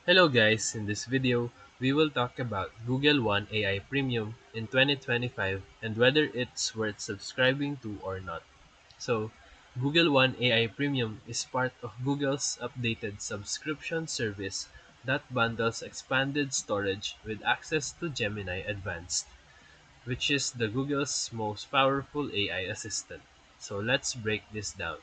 Hello guys, in this video, we will talk about Google One AI Premium in 2025 and whether it's worth subscribing to or not. So, Google One AI Premium is part of Google's updated subscription service that bundles expanded storage with access to Gemini Advanced, which is the Google's most powerful AI assistant. So let's break this down.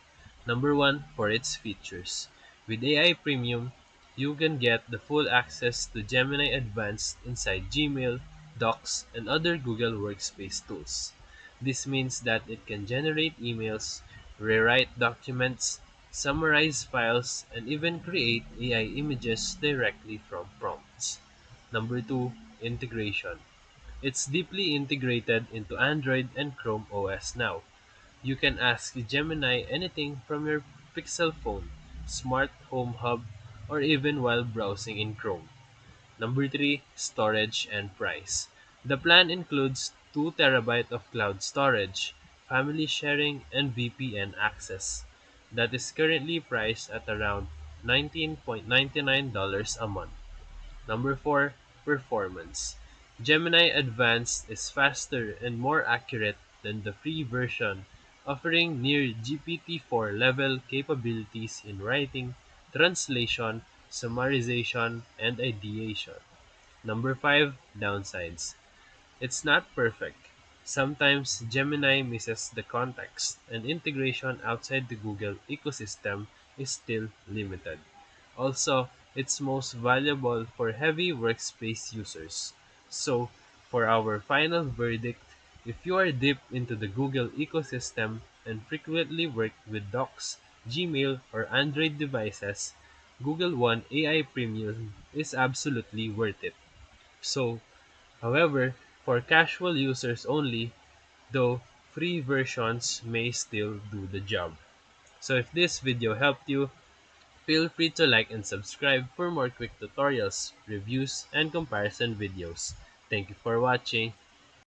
Number one, for its features. With AI Premium, you can get the full access to Gemini Advanced inside Gmail, Docs, and other Google Workspace tools. This means that it can generate emails, rewrite documents, summarize files, and even create AI images directly from prompts. Number two, integration. It's deeply integrated into Android and Chrome OS now. You can ask Gemini anything from your Pixel phone, smart home hub, or even while browsing in Chrome. Number 3, storage and price. The plan includes 2 TB of cloud storage, family sharing, and VPN access. That is currently priced at around $19.99 a month. Number 4, performance. Gemini Advanced is faster and more accurate than the free version, offering near GPT-4 level capabilities in writing, translation, summarization, and ideation. Number 5, downsides. It's not perfect. Sometimes Gemini misses the context, and integration outside the Google ecosystem is still limited. Also, it's most valuable for heavy workspace users. So, for our final verdict, if you are deep into the Google ecosystem and frequently work with Docs, Gmail, or Android devices, Google One AI Premium is absolutely worth it. So, however, for casual users only, though free versions may still do the job. So if this video helped you, feel free to like and subscribe for more quick tutorials, reviews, and comparison videos. Thank you for watching.